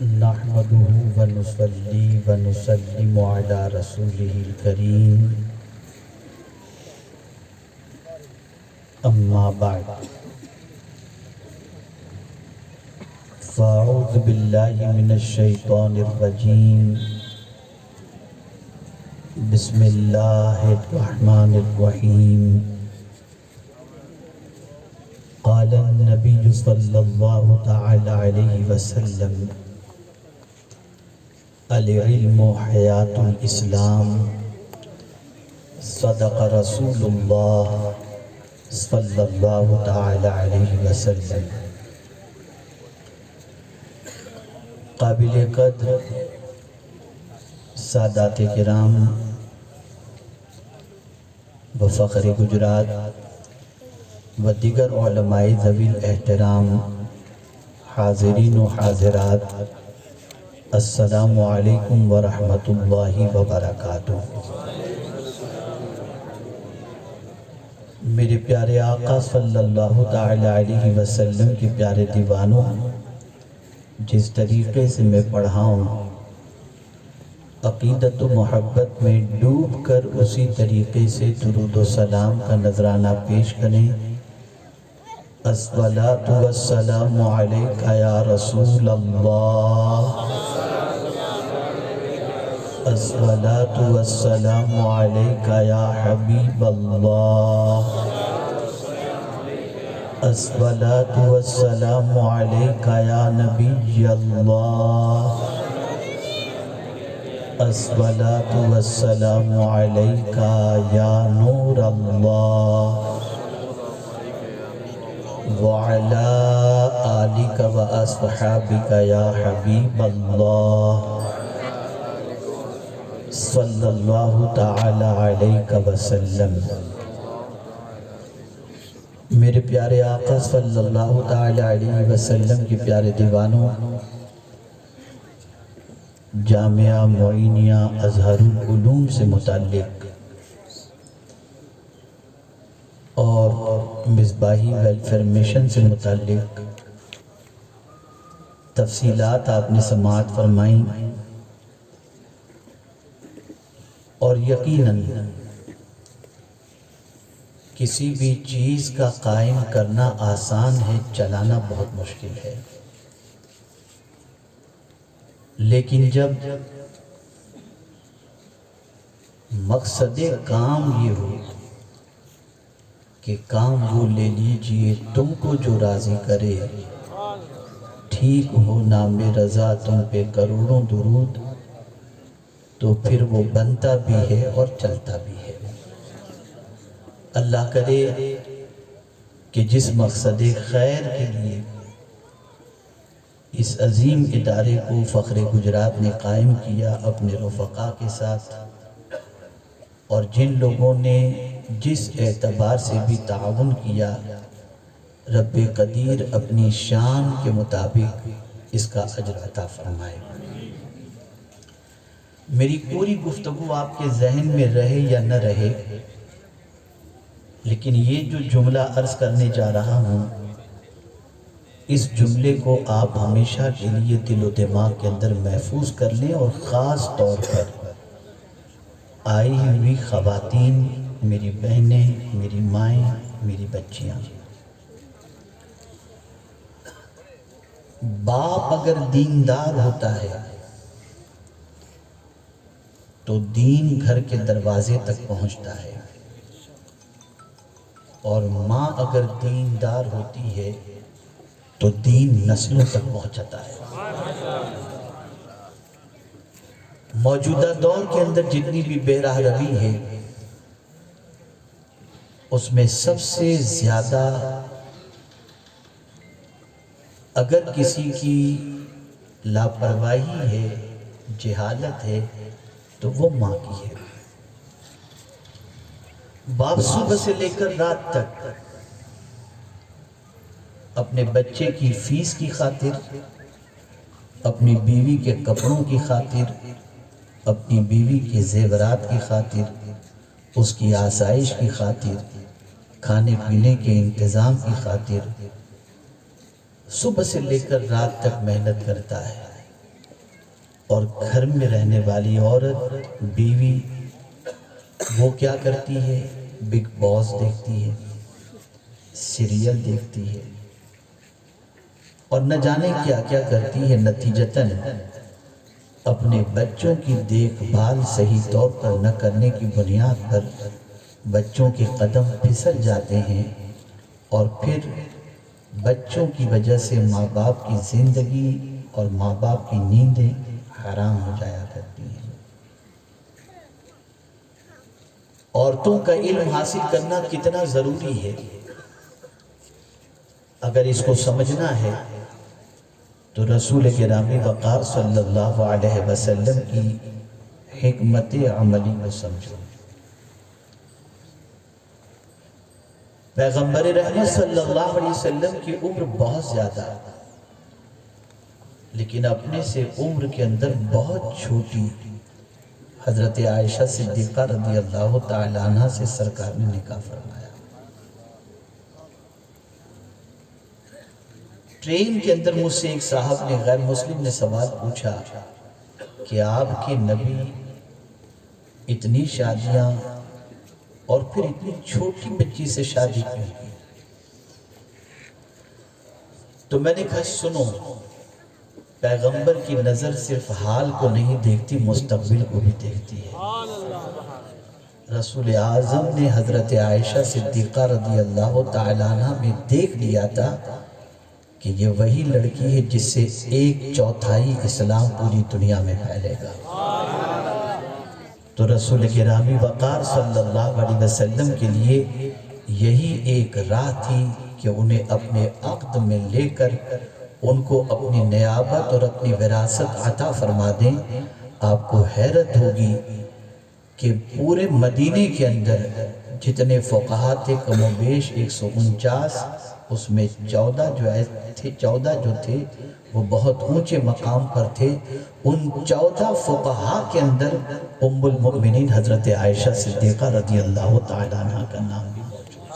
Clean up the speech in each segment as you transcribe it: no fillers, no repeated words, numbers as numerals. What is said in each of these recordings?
نحمده ونصلي ونسلم على رسوله الكريم اما بعد فاعوذ باللہ من الشیطان الرجیم بسم اللہ الرحمن الرحیم قال النبی صلی اللہ تعالی علیہ وسلم العلم حیات الاسلام صدق رسول اللہ صلی اللہ تعالی علیہ وسلم۔ قابل قدر سادات کرام و فخر گجرات و دیگر علماء ذوی الاحترام، حاضرین و حاضرات، السلام علیکم ورحمۃ اللہ وبرکاتہ۔ میرے پیارے آقا صلی اللہ تعالی علیہ وسلم کے پیارے دیوانوں، جس طریقے سے میں پڑھا ہوں عقیدت و محبت میں ڈوب کر اسی طریقے سے درود و سلام کا نذرانہ پیش کریں۔ الصلاۃ والسلام علیک یا رسول اللہ، الصلاۃ والسلام علیک یا حبیب اللہ، الصلاۃ والسلام علیک یا نبی اللہ، الصلاۃ والسلام علیک یا نور اللہ، وعلی آلک و اصحابک یا حبیب اللہ، صلی اللہ تعالی علیہ وسلم۔ میرے پیارے آقا صلی اللہ تعالی علیہ وسلم کے پیارے دیوانوں، جامعہ معینیہ ازہر العلوم سے متعلق اور مصباحی ویلفیئر مشن سے متعلق تفصیلات آپ نے سماعت فرمائیں، اور یقیناً کسی بھی چیز کا قائم کرنا آسان ہے، چلانا بہت مشکل ہے۔ لیکن جب مقصد کام یہ ہو کہ کام وہ لے لیجئے تم کو جو راضی کرے، ٹھیک ہو نام رضا تم پہ کروڑوں درود، تو پھر وہ بنتا بھی ہے اور چلتا بھی ہے۔ اللہ کرے کہ جس مقصد خیر کے لیے اس عظیم ادارے کو فخر گجرات نے قائم کیا اپنے رفقا کے ساتھ، اور جن لوگوں نے جس اعتبار سے بھی تعاون کیا، رب قدیر اپنی شان کے مطابق اس کا اجر عطا فرمائے۔ میری پوری گفتگو آپ کے ذہن میں رہے یا نہ رہے، لیکن یہ جو جملہ عرض کرنے جا رہا ہوں، اس جملے کو آپ ہمیشہ کے لیے دل و دماغ کے اندر محفوظ کر لیں، اور خاص طور پر آئی ہوئی خواتین، میری بہنیں، میری مائیں، میری بچیاں، باپ اگر دیندار ہوتا ہے تو دین گھر کے دروازے تک پہنچتا ہے، اور ماں اگر دیندار ہوتی ہے تو دین نسلوں تک پہنچتا ہے۔ موجودہ دور کے اندر جتنی بھی بے راہ روی ہے، اس میں سب سے زیادہ اگر کسی کی لاپرواہی ہے، جہالت ہے، تو وہ ماں کی ہے۔ باپ صبح سے لے کر رات تک اپنے بچے کی فیس کی خاطر، اپنی بیوی کے کپڑوں کی خاطر، اپنی بیوی کے زیورات کی خاطر، اس کی آسائش کی خاطر، کھانے پینے کے انتظام کی خاطر صبح سے لے کر رات تک محنت کرتا ہے، اور گھر میں رہنے والی عورت بیوی وہ کیا کرتی ہے؟ بگ باس دیکھتی ہے، سیریل دیکھتی ہے اور نہ جانے کیا کیا کرتی ہے۔ نتیجتاً اپنے بچوں کی دیکھ بھال صحیح طور پر نہ کرنے کی بنیاد پر بچوں کے قدم پھسل جاتے ہیں اور پھر بچوں کی وجہ سے ماں باپ کی زندگی اور ماں باپ کی نیندیں حرام ہو جایا کرتی ہیں۔ عورتوں کا علم حاصل کرنا کتنا ضروری ہے، اگر اس کو سمجھنا ہے تو رسول گرامی وقار صلی اللہ علیہ وسلم کی حکمت عملی کو سمجھو۔ پیغمبر رحمت صلی اللہ علیہ وسلم کی عمر بہت زیادہ، لیکن اپنے سے عمر کے اندر بہت چھوٹی حضرت عائشہ صدیقہ رضی اللہ تعالی عنہ سے سرکار نے نکاح فرمایا۔ ٹرین کے اندر مجھ سے ایک صاحب نے، غیر مسلم نے سوال پوچھا کہ آپ کے نبی اتنی شادیاں اور پھر اتنی چھوٹی بچی سے شادی کیوں کی؟ تو میں نے کہا سنو، پیغمبر کی نظر صرف حال کو نہیں دیکھتی، مستقبل کو بھی دیکھتی ہے۔ رسول اعظم نے حضرت عائشہ صدیقہ رضی اللہ تعالیٰ عنہ میں دیکھ لیا تھا کہ یہ وہی لڑکی ہے جس سے 1/4 اسلام پوری دنیا میں پھیلے گا۔ تو رسول گرامی وقار صلی اللہ علیہ وسلم کے لیے یہی ایک راہ تھی کہ انہیں اپنے عقد میں لے کر ان کو اپنی نیابت اور اپنی وراثت عطا فرما دیں۔ آپ کو حیرت ہوگی کہ پورے مدینے کے اندر جتنے فقہا تھے کم و بیش 149، اس میں 14 جو تھے وہ بہت اونچے مقام پر تھے۔ ان 14 فقہا کے اندر ام المؤمنین حضرت عائشہ صدیقہ رضی اللہ تعالیٰ عنہ کا نام بھی موجود ہے۔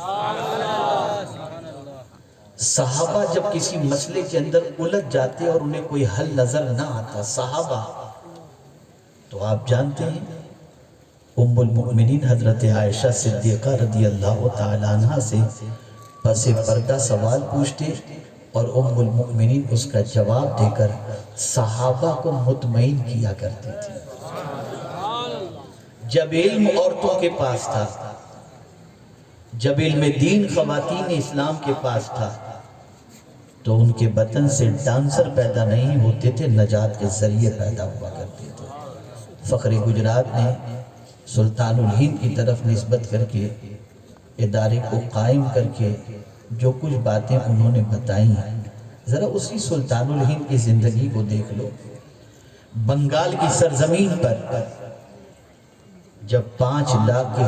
صحابہ جب کسی مسئلے کے اندر الجھ جاتے اور انہیں کوئی حل نظر نہ آتا صحابہ، تو آپ جانتے ہیں ام المؤمنین حضرت عائشہ صدیقہ رضی اللہ تعالیٰ عنہ سے پس پردہ سوال پوچھتے اور ام المؤمنین اس کا جواب دے کر صحابہ کو مطمئن کیا کرتی تھی۔ جب علم عورتوں کے پاس تھا، جب علم دین خواتین اسلام کے پاس تھا، تو ان کے بطن سے ڈانسر پیدا نہیں ہوتے تھے، نجات کے ذریعے پیدا ہوا کرتے تھے۔ فخر گجرات نے سلطان الہند کی طرف نسبت کر کے ادارے کو قائم کر کے جو کچھ باتیں انہوں نے بتائی ہیں، ذرا اسی سلطان الہند کی زندگی کو دیکھ لو۔ بنگال کی سرزمین پر جب 5 لاکھ کے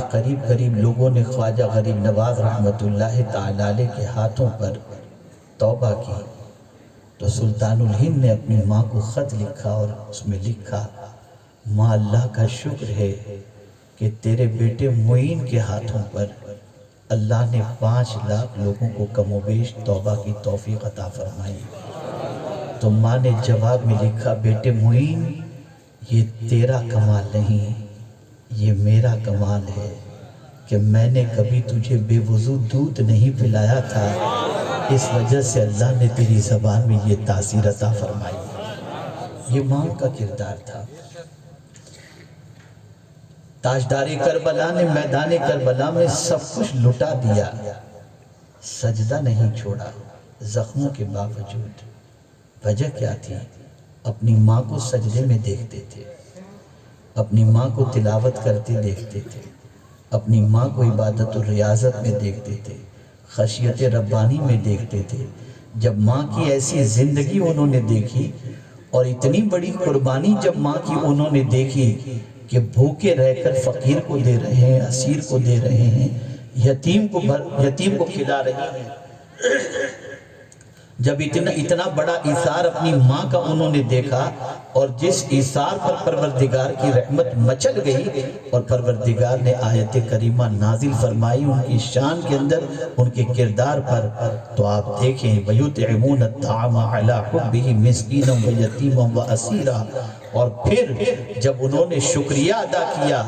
قریب لوگوں نے خواجہ غریب نواز رحمت اللہ تعالی علیہ کے ہاتھوں پر توبہ کی، تو سلطان الہند نے اپنی ماں کو خط لکھا اور اس میں لکھا، ماں اللہ کا شکر ہے کہ تیرے بیٹے معین کے ہاتھوں پر اللہ نے 5 لاکھ لوگوں کو کم و بیش توبہ کی توفیق عطا فرمائی۔ تو ماں نے جواب میں لکھا، بیٹے معین یہ تیرا کمال نہیں، یہ میرا کمال ہے کہ میں نے کبھی تجھے بے وضو دودھ نہیں پلایا تھا، اس وجہ سے اللہ نے تیری زبان میں یہ تاثیر عطا فرمائی۔ یہ ماں کا کردار تھا۔ تاجدار کربلا نے میدان کربلا میں سب کچھ لٹا دیا، سجدہ نہیں چھوڑا زخموں کے باوجود۔ وجہ کیا تھی؟ اپنی ماں کو سجدے میں دیکھتے تھے، اپنی ماں کو تلاوت کرتے دیکھتے تھے، اپنی ماں کو عبادت و ریاضت میں دیکھتے تھے، خشیت ربانی میں دیکھتے تھے۔ جب ماں کی ایسی زندگی انہوں نے دیکھی اور اتنی بڑی قربانی جب ماں کی انہوں نے دیکھی کہ بھوکے رہ کر فقیر کو دے رہے ہیں، اسیر کو دے رہے ہیں، یتیم کو کھلا رہے ہیں، جب اتنا بڑا ایثار اپنی ماں کا انہوں نے دیکھا اور جس ایثار پر پروردگار کی رحمت مچل گئی اور پروردگار نے آیت کریمہ نازل فرمائی ان کی شان کے اندر، ان کے کردار پر، تو آپ دیکھیں وَيُطْعِمُونَ الطَّعَامَ عَلَىٰ حُبِّهِ مِسْكِينًا وَيَتِيمًا وَأَسِيرًا، اور پھر جب انہوں نے شکریہ ادا کیا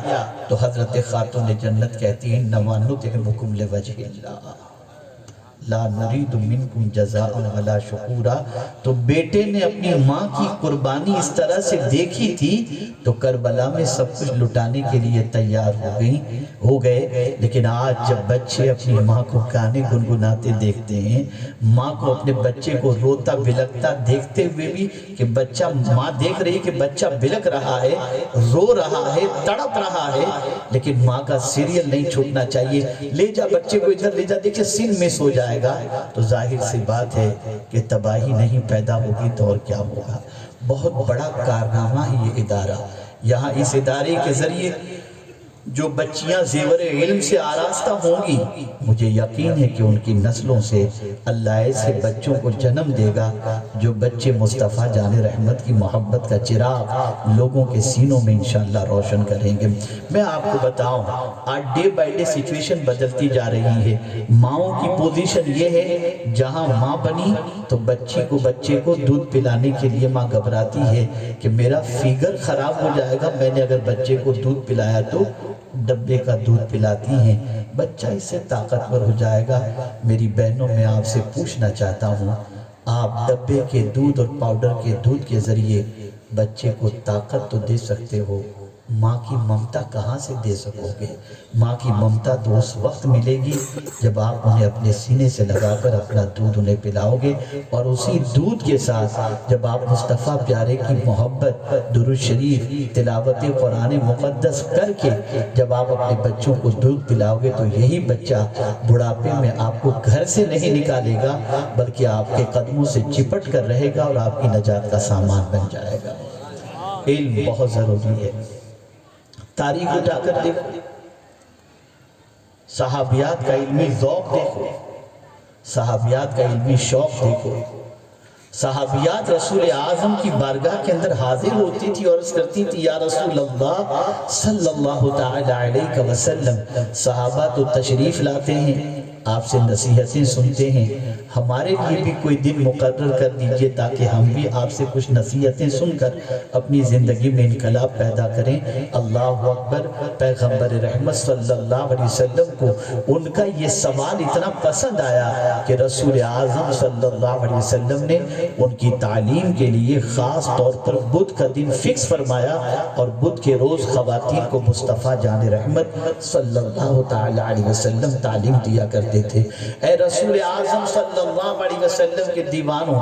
تو حضرت خاتون جنت کہتی ہیں اِنَّمَا نُطْعِمُكُمْ لِوَجْهِ اللَّهِ لا نرید منکم جزاء ولا شکورا۔ تو بیٹے نے اپنی ماں کی قربانی اس طرح سے دیکھی تھی تو کربلا میں سب کچھ لٹانے کے لیے تیار ہو گئے، لیکن آج جب بچے اپنی ماں کو گانے گنگناتے دیکھتے ہیں، ماں کو اپنے بچے کو روتا بلکتا دیکھتے ہوئے بھی کہ بچہ، ماں دیکھ رہی ہے کہ بچہ بلک رہا ہے، رو رہا ہے، تڑپ رہا ہے، لیکن ماں کا سیریل نہیں چھوٹنا چاہیے، لے جا بچے کو ادھر لے جا، دیکھیں سین مس ہو جائے گا، تو ظاہر سی بات ہے کہ تباہی نہیں پیدا ہوگی تو اور کیا ہوگا۔ بہت بڑا کارنامہ ہے یہ ادارہ، یہاں اس ادارے کے ذریعے جو بچیاں زیور علم سے آراستہ ہوں گی، مجھے یقین ہے کہ ان کی نسلوں سے اللہ ایسے بچوں کو جنم دے گا جو بچے مصطفیٰ جان رحمت کی محبت کا چراغ لوگوں کے سینوں میں انشاءاللہ روشن کریں گے۔ میں آپ کو بتاؤں، آج ڈے بائی ڈے سچویشن بدلتی جا رہی ہے۔ ماؤں کی پوزیشن یہ ہے، جہاں ماں بنی تو بچے کو دودھ پلانے کے لیے ماں گھبراتی ہے کہ میرا فیگر خراب ہو جائے گا، میں نے اگر بچے کو دودھ پلایا تو ڈبے کا دودھ پلاتی ہیں، بچہ اس سے طاقتور ہو جائے گا۔ میری بہنوں، میں آپ سے پوچھنا چاہتا ہوں، آپ ڈبے کے دودھ اور پاؤڈر کے دودھ کے ذریعے بچے کو طاقت تو دے سکتے ہو، ماں کی ممتا کہاں سے دے سکو گے؟ ماں کی ممتا تو اس وقت ملے گی جب آپ انہیں اپنے سینے سے لگا کر اپنا دودھ انہیں پلاؤ گے، اور اسی دودھ کے ساتھ جب آپ مصطفیٰ پیارے کی محبت، درود شریف، تلاوت قرآن مقدس کر کے جب آپ اپنے بچوں کو دودھ پلاؤ گے تو یہی بچہ بڑھاپے میں آپ کو گھر سے نہیں نکالے گا بلکہ آپ کے قدموں سے چپٹ کر رہے گا اور آپ کی نجات کا سامان بن جائے گا۔ علم بہت ضروری ہے۔ تاریخ اٹھا کر دیکھو، صحابیات کا علمی ذوق دیکھو، صحابیات کا علمی شوق دیکھو۔ صحابیات رسول اعظم کی بارگاہ کے اندر حاضر ہوتی تھی اور عرض کرتی تھی یا رسول اللہ صلی اللہ تعالی علیہ وسلم، صحابہ تو تشریف لاتے ہیں، آپ سے نصیحتیں سنتے ہیں، ہمارے لیے بھی کوئی دن مقرر کر دیجئے تاکہ ہم بھی آپ سے کچھ نصیحتیں سن کر اپنی زندگی میں انقلاب پیدا کریں۔ اللہ اکبر۔ پیغمبر رحمت صلی اللہ علیہ وسلم کو ان کا یہ سوال اتنا پسند آیا کہ رسول اعظم صلی اللہ علیہ وسلم نے ان کی تعلیم کے لیے خاص طور پر بدھ کا دن فکس فرمایا اور بدھ کے روز خواتین کو مصطفیٰ جان رحمت صلی اللہ تعالی علیہ وسلم تعلیم دیا کرتے تھے۔ اے رسول اعظم صلی اللہ علیہ وسلم کے دیوانوں،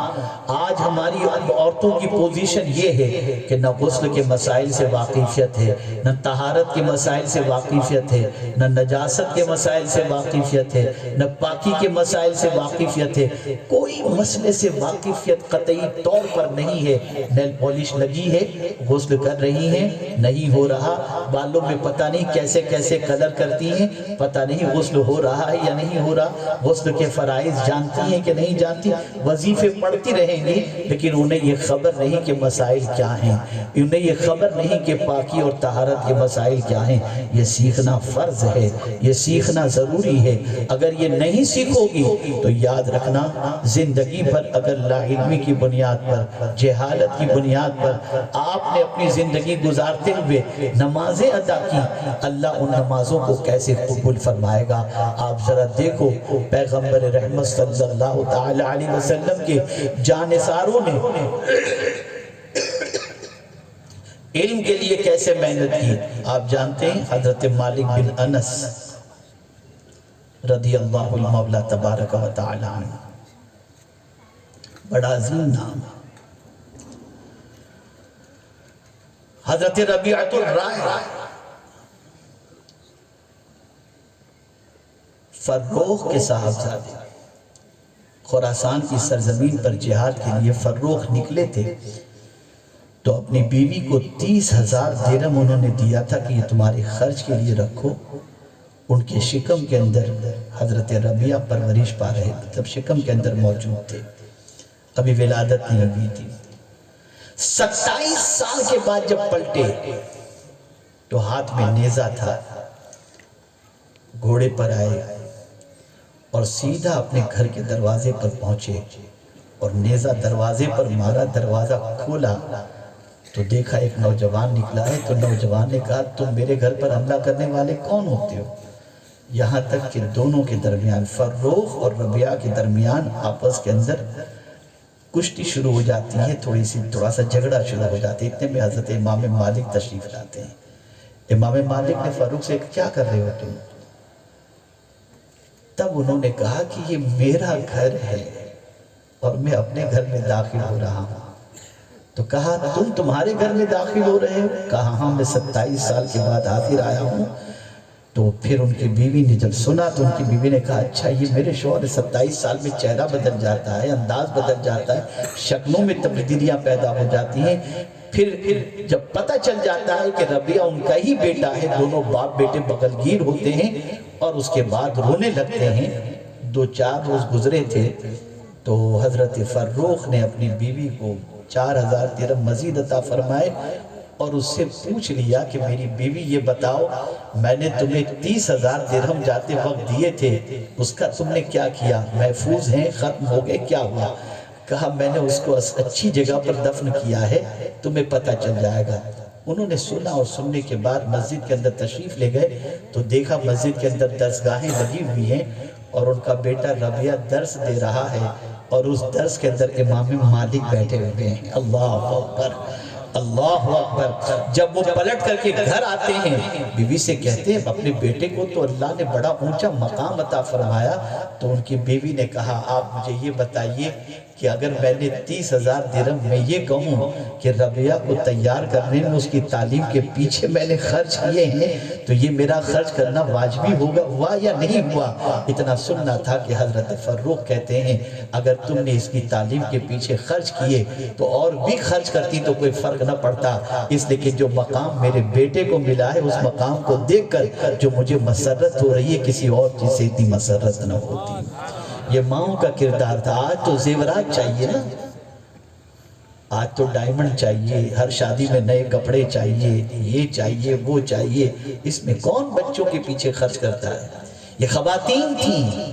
آج ہماری عورتوں کی پوزیشن یہ ہے کہ نہ غسل کے مسائل سے واقفیت ہے، نہ طہارت کے مسائل سے واقفیت ہے، نہ نجاست کے مسائل سے واقفیت ہے، نہ پاکی کے مسائل سے واقفیت ہے، کوئی مسئلے سے واقفیت قطعی طور پر نہیں ہے۔ نیل پالش لگی ہے، غسل کر رہی ہیں، نہیں ہو رہا، بالوں میں پتہ نہیں کیسے کیسے کلر کرتی ہیں، پتہ نہیں غسل ہو رہا ہے یا نہیں ہو رہا، غسل کے فرائض جانتی ہیں کہ نہیں جانتی، وظیفے پڑھتی رہیں گی لیکن انہیں یہ خبر نہیں کہ مسائل کیا ہیں، انہیں یہ خبر نہیں کہ پاکی اور طہارت کے مسائل کیا ہیں۔ یہ سیکھنا فرض ہے، یہ سیکھنا ضروری ہے۔ اگر یہ نہیں سیکھو گی تو یاد رکھنا زندگی بھر اگر لا علمی کی بنیاد پر، جہالت کی بنیاد پر آپ نے اپنی زندگی گزارتے ہوئے نمازیں ادا کی، اللہ ان نمازوں کو کیسے قبول فرمائے گا؟ آپ ذرا دیکھو پیغمبر رحمت صلی اللہ تعالی علیہ وسلم کے جانثاروں نے علم کے لیے کیسے محنت کی۔ آپ جانتے ہیں حضرت مالک بن انس رضی اللہ مولا تبارک و تعالی عنہ، بڑا عظیم نام ہے۔ حضرت ربیعۃ الرائے فروخ کے صاحبزادے، خراسان کی سرزمین پر جہاد کے لیے فروخ نکلے تھے تو اپنی بیوی کو 30,000 درہم انہوں نے دیا تھا کہ یہ تمہارے خرچ کے لیے رکھو۔ ان کے شکم کے اندر حضرت ربیعہ پرورش پا رہے، مطلب شکم کے اندر موجود تھے۔ ابھی ولادت نہیں ہوئی تھی۔ 27 سال کے بعد جب پلٹے تو ہاتھ میں نیزہ تھا، گھوڑے پر آئے اور سیدھا اپنے گھر کے دروازے پر پہنچے اور نیزہ دروازے پر مارا، دروازہ کھولا تو دیکھا ایک نوجوان نکلا ہے۔ تو نوجوان نے کہا تم میرے گھر پر حملہ کرنے والے کون ہوتے ہو؟ یہاں تک کہ دونوں کے درمیان، فروخ اور ربیعہ کے درمیان آپس کے اندر کشتی شروع ہو جاتی ہے، تھوڑا سا جھگڑا شروع ہو جاتے ہیں۔ اتنے میں حضرت امام مالک تشریف لاتے ہیں۔ امام مالک نے فاروق سے کیا کر رہے ہو تم؟ تب انہوں نے کہا کہ یہ میرا گھر ہے اور میں اپنے گھر میں داخل ہو رہا ہوں۔ تو کہا تمہارے گھر میں داخل ہو رہے ہو؟ کہا ہاں میں 27 سال کے بعد حاضر آیا ہوں۔ تو پھر ان کی بیوی نے جب سنا تو ان کی بیوی نے کہا اچھا یہ میرے شوہر 27 سال میں چہرہ بدل جاتا ہے، انداز بدل جاتا ہے، شکلوں میں تبدیلیاں پیدا ہو جاتی ہیں۔ پھر جب پتہ چل جاتا ہے کہ ربیعہ ان کا ہی بیٹا ہے، دونوں باپ بیٹے بغلگیر ہوتے ہیں اور اس کے بعد رونے لگتے ہیں۔ 2-4 روز گزرے تھے تو حضرت فروخ نے اپنی بیوی کو 4000 درہم مزید عطا فرمائے اور اس سے پوچھ لیا کہ میری بیوی یہ بتاؤ میں نے تمہیں 30,000 درہم جاتے وقت دیے تھے، اس کا تم نے کیا کیا؟ محفوظ ہیں، ختم ہو گئے، کیا ہوا؟ کہا میں نے اس کو اچھی جگہ پر دفن کیا ہے، تمہیں پتہ چل جائے گا۔ انہوں نے سنا اور سننے کے بعد مسجد کے اندر تشریف لے گئے تو دیکھا مسجد کے اندر درسگاہیں لگی ہوئی ہیں اور ان کا بیٹا ربیعہ درس دے رہا ہے اور اس درس کے اندر امام مالک بیٹھے ہوئے ہیں۔ اللہ اکبر، اللہ اکبر۔ جب وہ پلٹ کر کے گھر آتے ہیں بیوی سے کہتے ہیں اپنے بیٹے کو تو اللہ نے بڑا اونچا مقام عطا فرمایا۔ تو ان کی بیوی نے کہا آپ مجھے یہ بتائیے کہ اگر میں نے 30,000 درہم میں یہ کہوں کہ ربیعہ کو تیار کرنے میں اس کی تعلیم کے پیچھے میں نے خرچ کیے ہیں تو یہ میرا خرچ کرنا واجبی ہوگا، ہوا یا نہیں ہوا؟ اتنا سننا تھا کہ حضرت فروخ کہتے ہیں اگر تم نے اس کی تعلیم کے پیچھے خرچ کیے تو اور بھی خرچ کرتی تو کوئی فرق نہ پڑتا، اس لیے کہ جو مقام میرے بیٹے کو ملا ہے اس مقام کو دیکھ کر جو مجھے مسرت ہو رہی ہے کسی اور چیز سے اتنی مسرت نہ ہوتی۔ یہ ماؤں کا کردار تھا۔ آج تو زیورات چاہیے نا، آج تو ڈائمنڈ چاہیے، ہر شادی میں نئے کپڑے چاہیے، یہ چاہیے وہ چاہیے، اس میں کون بچوں کے پیچھے خرچ کرتا ہے؟ یہ خواتین تھیں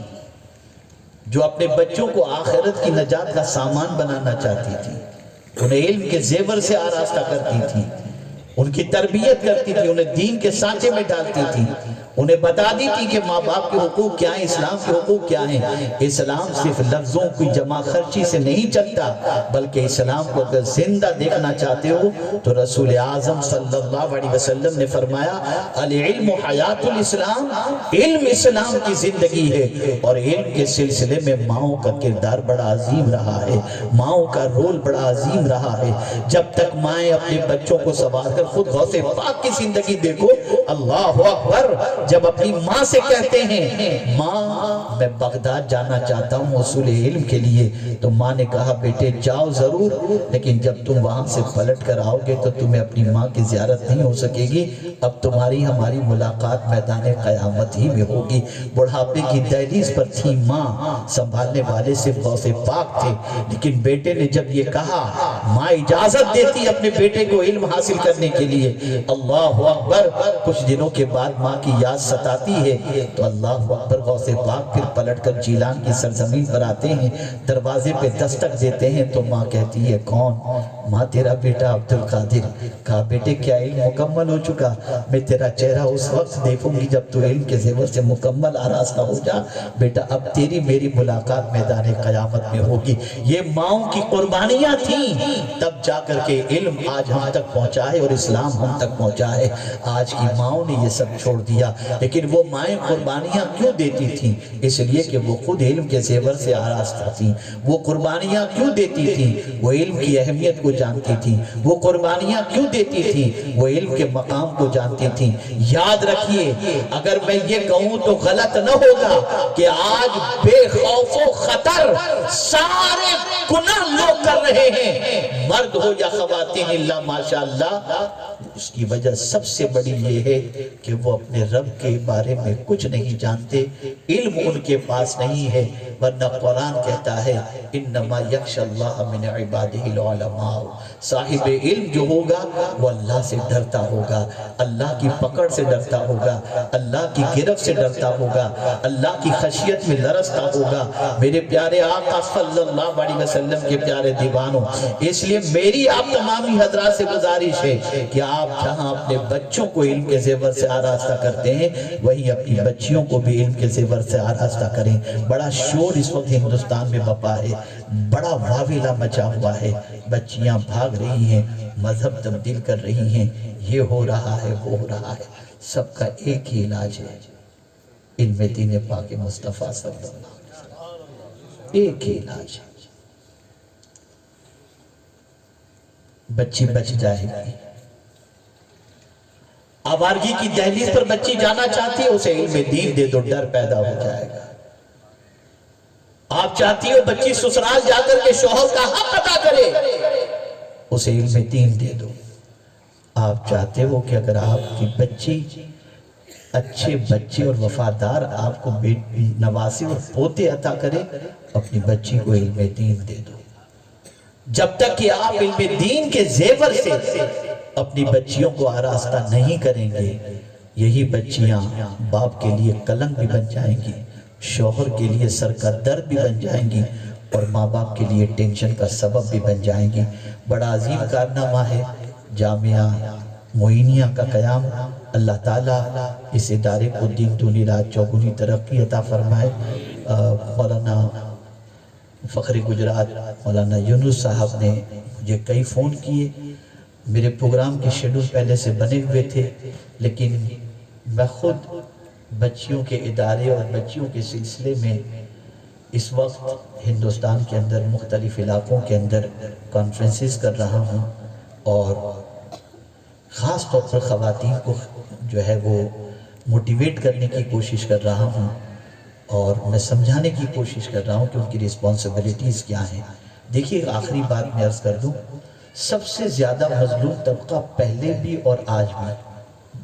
جو اپنے بچوں کو آخرت کی نجات کا سامان بنانا چاہتی تھی، انہیں علم کے زیور سے آراستہ کرتی تھی، ان کی تربیت کرتی تھی، انہیں دین کے سانچے میں ڈالتی تھی، انہیں بتا دی تھی کہ ماں باپ کے حقوق کیا ہیں، اسلام کے حقوق کیا ہیں۔ اسلام صرف لفظوں کی جمع خرچی سے نہیں چلتا، بلکہ اسلام کو اگر زندہ دیکھنا چاہتے ہو تو رسول اعظم صلی اللہ علیہ وسلم نے فرمایا العلم حیات الاسلام، علم اسلام کی زندگی ہے۔ اور علم کے سلسلے میں ماؤں کا کردار بڑا عظیم رہا ہے، ماؤں کا رول بڑا عظیم رہا ہے۔ جب تک مائیں اپنے بچوں کو سنبھال کر، خود غوث پاک کی زندگی دیکھو، اللہ اکبر، جب اپنی ماں سے کہتے ہیں ماں میں بغداد جانا چاہتا ہوں حصول علم کے لیے، تو ماں نے کہا بیٹے جاؤ ضرور، لیکن جب تم وہاں سے پلٹ کر آؤ گے تو تمہیں اپنی ماں کی زیارت نہیں ہو سکے گی، اب تمہاری ہماری ملاقات میدان قیامت ہی میں ہوگی۔ بڑھاپے کی دہلیز پر تھی ماں، سنبھالنے والے صرف غوث پاک تھے، لیکن بیٹے نے جب یہ کہا ماں اجازت دیتی اپنے بیٹے کو علم حاصل کرنے کے لیے۔ اللہ اکبر، کچھ دنوں کے بعد ماں کی یاد ستاتی ہے تو اللہ اکبر، غوث پاک پھر پلٹ کر جیلان کی سرزمین پر آتے ہیں، دروازے پہ دستک دیتے ہیں تو ماں کہتی ہے کون؟ ماں تیرا بیٹا عبدالقادر۔ کہا بیٹے کیا علم مکمل ہو چکا؟ میں تیرا چہرہ اس وقت دیکھوں گی جب تو علم کے زیور سے مکمل آراستہ ہو جا، بیٹا اب تیری میری ملاقات میدان قیامت میں ہوگی۔ یہ ماؤں کی قربانیاں تھیں، تب جا کر کے علم آج ہم تک پہنچا ہے اور اسلام ہم تک پہنچا ہے۔ آج کی ماؤں نے یہ سب چھوڑ دیا، لیکن وہ مائیں قربانیاں کیوں دیتی تھیں؟ اس لیے کہ وہ خود علم کے زیور سے آراستہ تھیں۔ وہ قربانیاں کیوں دیتی تھیں؟ وہ علم کی اہمیت کو جانتی تھیں۔ وہ قربانیاں کیوں دیتی تھیں؟ وہ علم کے مقام کو جانتی تھیں۔ یاد رکھیے اگر میں یہ کہوں تو غلط نہ ہوگا کہ آج بے خوف و خطر سارے گناہ لوگ کر رہے ہیں، مرد ہو یا خواتین، اللہ ماشاءاللہ۔ اس کی وجہ سب سے بڑی یہ ہے کہ وہ اپنے رب کے بارے میں کچھ نہیں جانتے، علم ان کے پاس نہیں ہے۔ ورنہ قرآن کہتا ہے انما یخشی اللہ من عبادہ العلماء، صاحب علم جو ہوگا وہ اللہ سے ڈرتا ہوگا، اللہ کی پکڑ سے ڈرتا ہوگا، اللہ کی گرفت سے ڈرتا ہوگا، اللہ کی خشیت میں لرزتا ہوگا۔ میرے پیارے آقا صلی اللہ علیہ وسلم کے پیارے دیوانوں، اس لیے میری آپ تمامی حضرات سے گزارش ہے کہ آپ جہاں اپنے بچوں کو علم کے زیور سے آراستہ کرتے ہیں وہی اپنی بچیوں کو بھی علم کے زیور سے آراستہ کریں۔ بڑا شور اس وقت ہندوستان میں بپا ہے، بڑا واویلا مچا ہوا ہے، بچیاں بھاگ رہی ہیں، مذہب تبدیل کر رہی ہیں، یہ ہو رہا ہے وہ ہو رہا ہے، سب کا ایک ہی علاج ہے، علم دین پاک مصطفیٰ صلی اللہ علیہ وسلم، ایک ہی علاج ہے۔ بچی بچ جائے گی، آوارگی کی دہلیز پر بچی جانا چاہتی ہے، اسے علم دین دے دو، ڈر پیدا ہو جائے گا۔ آپ چاہتی ہو بچی سسرال جا کر کے شوہر کا حق ادا کرے، اسے علم دین دے دو۔ آپ چاہتے ہو کہ اگر آپ کی بچی اچھے بچے اور وفادار آپ کو نواسی اور پوتے عطا کرے، اپنی بچی کو علم دین دے دو۔ جب تک کہ آپ علم دین کے زیور سے اپنی بچیوں کو آراستہ نہیں کریں گے، یہی بچیاں باپ کے لیے کلنک بھی بن جائیں گی، شوہر کے لیے سر کا درد بھی بن جائیں گی، اور ماں باپ کے لیے ٹینشن کا سبب بھی بن جائیں گی۔ بڑا عظیم کارنامہ ہے جامعہ معینیہ کا قیام۔ اللہ تعالیٰ اس ادارے کو دین دنیا رات چوگنی ترقی عطا فرمائے۔ مولانا فخر گجرات مولانا یونس صاحب نے مجھے کئی فون کیے، میرے پروگرام کے شیڈول پہلے سے بنے ہوئے تھے، لیکن میں خود بچیوں کے ادارے اور بچیوں کے سلسلے میں اس وقت ہندوستان کے اندر مختلف علاقوں کے اندر کانفرنسز کر رہا ہوں، اور خاص طور پر خواتین کو جو ہے وہ موٹیویٹ کرنے کی کوشش کر رہا ہوں، اور میں سمجھانے کی کوشش کر رہا ہوں کہ ان کی ریسپانسبلیٹیز کیا ہیں۔ دیکھیے آخری بات میں عرض کر دوں، سب سے زیادہ مظلوم طبقہ پہلے بھی اور آج بھی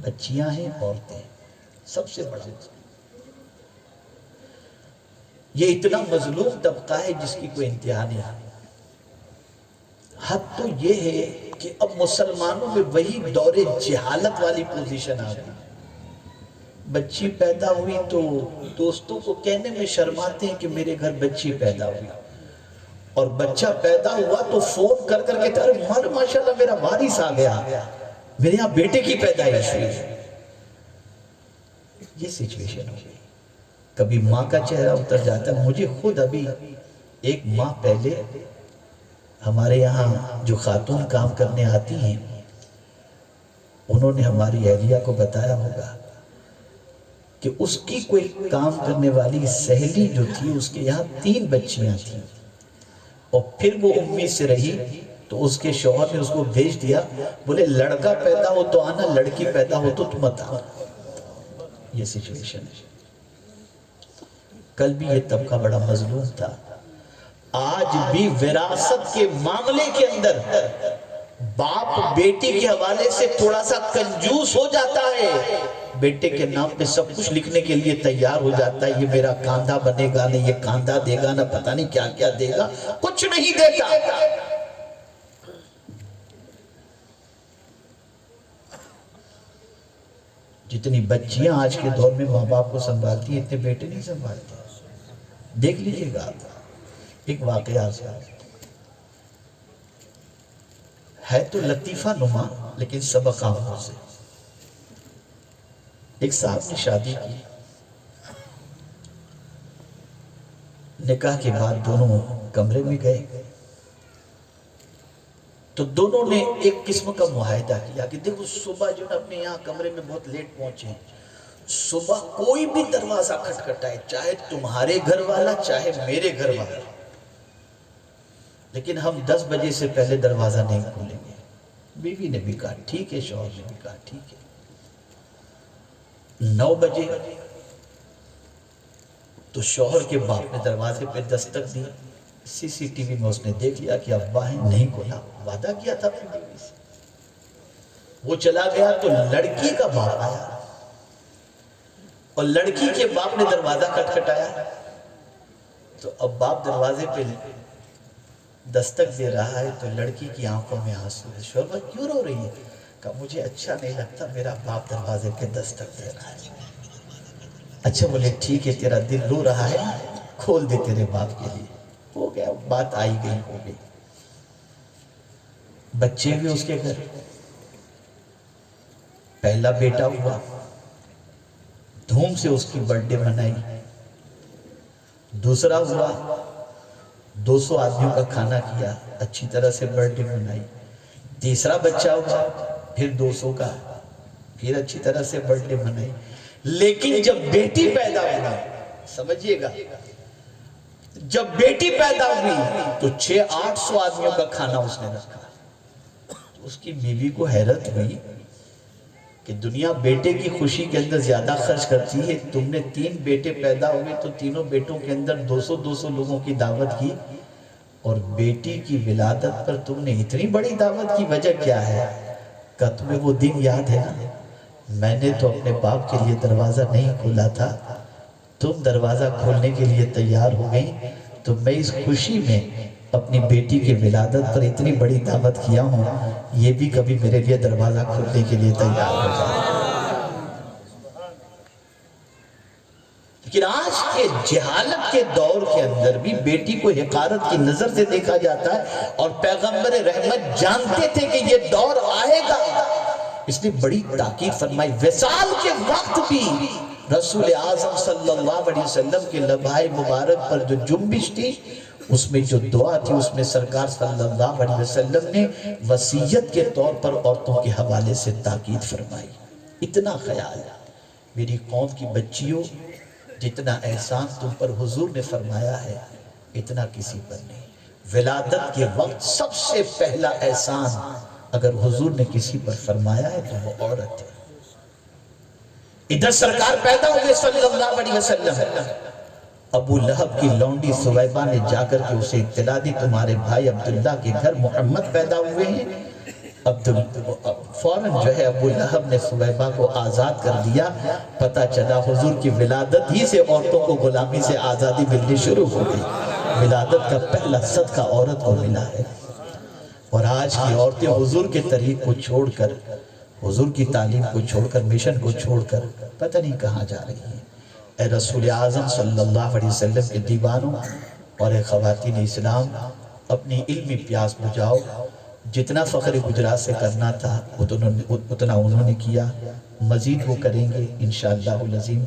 بچیاں ہیں، عورتیں، سب سے بڑا یہ اتنا مظلوم طبقہ ہے جس کی کوئی انتہا نہیں۔ حد تو یہ ہے کہ اب مسلمانوں میں وہی دور جہالت والی پوزیشن آ گئی۔ بچی پیدا ہوئی تو دوستوں کو کہنے میں شرماتے ہیں کہ میرے گھر بچی پیدا ہوئی، اور بچہ پیدا ہوا تو فون کر کر کے ارے ماشاءاللہ میرا وارث آ گیا، میرے یہاں بیٹے کی پیدائش ہوئی۔ یہ سچویشن ہو گئی۔ کبھی ماں کا چہرہ اتر جاتا ہے۔ مجھے خود ابھی ایک ماہ پہلے ہمارے یہاں جو خاتون کام کرنے آتی ہیں، انہوں نے ہماری اہلیہ کو بتایا ہوگا کہ اس کی کوئی کام کرنے والی سہیلی جو تھی، اس کے یہاں 3 بچیاں تھیں، اور پھر وہ امید سے رہی تو اس کے شوہر نے اس کو بھیج دیا، بولے لڑکا پیدا ہو تو آنا، لڑکی پیدا ہو تو تم مت آنا۔ یہ سچویشن ہے۔ کل بھی یہ طبقہ بڑا مظلوم تھا، آج بھی وراثت کے معاملے کے اندر باپ بیٹی کے حوالے سے تھوڑا سا کنجوس ہو جاتا ہے، بیٹے کے نام پہ سب کچھ لکھنے کے لیے تیار ہو جاتا ہے، یہ میرا کاندھا بنے گا، نہ یہ کاندھا دے گا، نہ پتہ نہیں کیا کیا دے گا، کچھ نہیں دیتا۔ جتنی بچیاں آج کے دور میں ماں باپ کو سنبھالتی ہیں، اتنے بیٹے نہیں سنبھالتے۔ دیکھ لیجئے گا ایک واقعہ ہے تو لطیفہ نما لیکن سبق آموز ہے۔ ایک صاحب نے شادی کی، نکاح کے بعد دونوں کمرے میں گئے تو دونوں نے ایک قسم کا معاہدہ کیا کہ دیکھو صبح جو نا اپنے یہاں کمرے میں بہت لیٹ پہنچے ہیں، صبح کوئی بھی دروازہ کھٹکھٹائے، چاہے تمہارے گھر والا چاہے میرے گھر والا، لیکن ہم 10 بجے سے پہلے دروازہ نہیں کھولیں گے۔ بیوی نے بھی کہا ٹھیک ہے، شوہر نے بھی کہا ٹھیک ہے۔ 9 بجے تو شوہر کے باپ نے دروازے پہ دستک دی، سی سی ٹی وی میں اس نے دیکھ لیا کہ ابا ہیں، نہیں کھولا، وعدہ کیا تھا اپنی بیوی سے۔ وہ چلا گیا تو لڑکی کا باپ آیا اور لڑکی کے باپ نے دروازہ کھٹکھٹایا، تو اب باپ دروازے پہ دستک دے رہا ہے تو لڑکی کی آنکھوں میں آنسو ہے. شوربا کیوں رو رہی ہے؟ کہا مجھے اچھا نہیں لگتا میرا باپ دروازے پہ دستک دے رہا ہے. اچھا بولے ٹھیک ہے تیرا دل رو رہا ہے کھول دے تیرے باپ کے لیے. ہو گیا بات آئی گئی ہو گئی. بچے بھی اس کے گھر. پہلا بیٹا ہوا دھوم سے اس کی برتھ ڈے منائی. دوسرا ہوا 200 آدمیوں کا کھانا کیا اچھی طرح سے برتھ ڈے منائی. تیسرا بچہ ہوا پھر 200 کا پھر اچھی طرح سے برتھ ڈے منائی. لیکن جب بیٹی پیدا ہوئی سمجھیے گا جب بیٹی پیدا ہوئی تو 600-800 آدمیوں کا کھانا اس نے رکھا. اس کی بیوی کو حیرت ہوئی کہ دنیا بیٹے کی خوشی کے اندر زیادہ خرچ کرتی ہے. تم نے 3 بیٹے پیدا ہوئے تو تینوں بیٹوں کے اندر 200 لوگوں کی دعوت کی اور بیٹی کی ولادت پر تم نے اتنی بڑی دعوت کی. وجہ کیا ہے؟ کہ تمہیں وہ دن یاد ہے نا میں نے تو اپنے باپ کے لیے دروازہ نہیں کھولا تھا تم دروازہ کھولنے کے لیے تیار ہو گئی تو میں اس خوشی میں اپنی بیٹی کی ولادت پر اتنی بڑی دعوت کیا ہوں یہ بھی کبھی میرے لیے دروازہ کھولنے کے لیے تیار ہو جائے. لیکن آج کے جہالت کے دور کے اندر بھی بیٹی کو حقارت کی نظر سے دیکھا جاتا ہے اور پیغمبر رحمت جانتے تھے کہ یہ دور آئے گا اس نے بڑی تاکید فرمائی. وصال کے وقت بھی رسول اعظم صلی اللہ علیہ وسلم کے لبھائے مبارک پر جو جنبش تھی اس میں جو دعا تھی اس میں سرکار صلی اللہ علیہ وسلم نے وصیت کے طور پر عورتوں کے حوالے سے تاکید فرمائی. اتنا خیال میری قوم کی بچیوں جتنا احسان تم پر حضور نے فرمایا ہے اتنا کسی پر نہیں. ولادت کے وقت سب سے پہلا احسان اگر حضور نے کسی پر فرمایا ہے تو وہ عورت ہے. ادھر سرکار پیدا ہوئے صلی اللہ علیہ وسلم. ابو لہب کی لونڈی سویبہ نے جا کر کے اسے اطلاع دی تمہارے بھائی عبداللہ کے گھر محمد پیدا ہوئے ہیں. فوراً جو ہے ابو لہب نے سویبہ کو آزاد کر دیا. پتہ چلا حضور کی ولادت ہی سے عورتوں کو غلامی سے آزادی ملنی شروع ہو گئی. ولادت کا پہلا صدقہ عورت کو ملا ہے. اور آج کی عورتیں حضور کے طریق کو چھوڑ کر حضور کی تعلیم کو چھوڑ کر مشن کو چھوڑ کر پتہ نہیں کہاں جا رہی ہیں. اے رسول اعظم صلی اللہ علیہ وسلم کے دیوانوں اور اے خواتین اسلام اپنی علمی پیاس بجھاؤ. جتنا فخر گجرات سے کرنا تھا اتنا انہوں نے کیا مزید وہ کریں گے انشاءاللہ العظیم.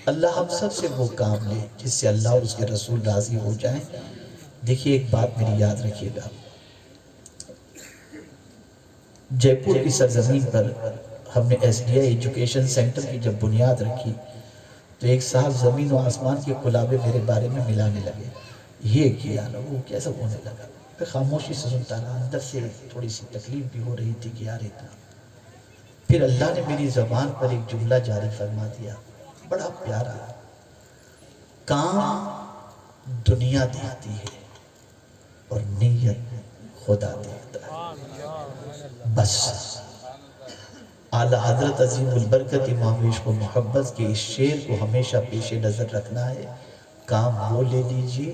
اللہ ہم سب سے وہ کام لے جس سے اللہ اور اس کے رسول راضی ہو جائیں. دیکھیے ایک بات میری یاد رکھیے گا جے پور کی سرزمین پر ہم نے S D I education centre کی جب بنیاد رکھی تو ایک صاحب زمین و آسمان کے قلابے میرے بارے میں ملانے لگے. یہ کیا نا وہ کیسا ہونے لگا. پھر خاموشی سے سنتا رہا. اندر سے تھوڑی سی تکلیف بھی ہو رہی تھی کہ یار اتنا. پھر اللہ نے میری زبان پر ایک جملہ جاری فرما دیا بڑا پیارا. کام دنیا دیتی ہے اور نیت خدا دیتا ہے. بس اعلیٰ حضرت عظیم البرکت امام عشق و محبت کے اس شعر کو ہمیشہ پیش نظر رکھنا ہے. کام وہ لے لیجئے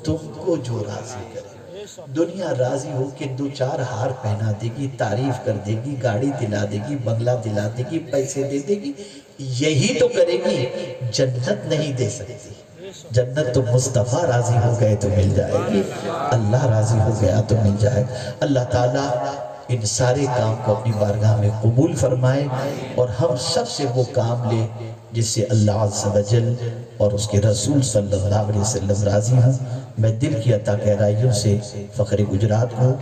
تم کو جو راضی کرے. دنیا راضی ہو کے 2-4 ہار پہنا دے گی تعریف کر دے گی گاڑی دلا دے گی بنگلہ دلا دے گی پیسے دے دے گی یہی تو کرے گی. جنت نہیں دے سکتی. جنت تو مصطفیٰ راضی ہو گئے تو مل جائے گی. اللہ راضی ہو گیا تو مل جائے. اللہ تعالیٰ ان سارے کام کو اپنی بارگاہ میں قبول فرمائے اور ہم سب سے وہ کام لے جس سے اللہ عز و جل اور اس کے رسول صلی اللہ علیہ وسلم راضی ہوں. میں دل کی عطا گہرائیوں سے فخر گجرات کو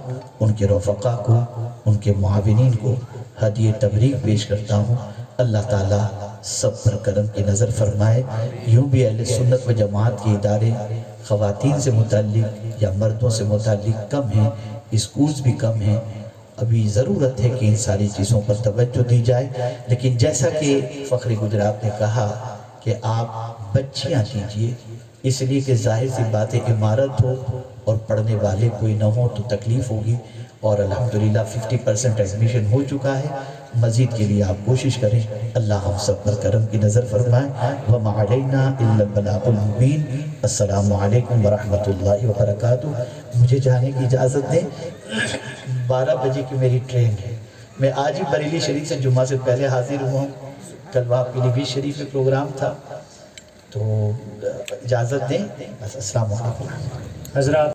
ان کے رفقا کو ان کے معاونین کو ہدیہ تبریک پیش کرتا ہوں. اللہ تعالیٰ سب پر کرم کی نظر فرمائے. یوں بھی اہل سنت و جماعت کے ادارے خواتین سے متعلق یا مردوں سے متعلق کم ہیں. اسکولز بھی کم ہیں. ابھی ضرورت ہے کہ ان ساری چیزوں پر توجہ دی جائے. لیکن جیسا کہ فخر گجرات نے کہا کہ آپ بچیاں دیجئے اس لیے کہ ظاہر سی بات ہے عمارت ہو اور پڑھنے والے کوئی نہ ہو تو تکلیف ہوگی. اور الحمدللہ 50% ایڈمیشن ہو چکا ہے. مزید کے لیے آپ کوشش کریں. اللہ ہم سب پر کرم کی نظر فرمائے. وما علینا الا البلاغ المبین. السلام علیکم ورحمۃ اللہ وبرکاتہ. مجھے جانے کی اجازت دیں، 12 بجے کی میری ٹرین ہے. میں آج ہی بریلی شریف سے جمعہ سے پہلے حاضر ہوا ہوں. کل وہاں پیلی بھیت شریف میں پروگرام تھا، تو اجازت دیں. بس السلام علیکم. حضرات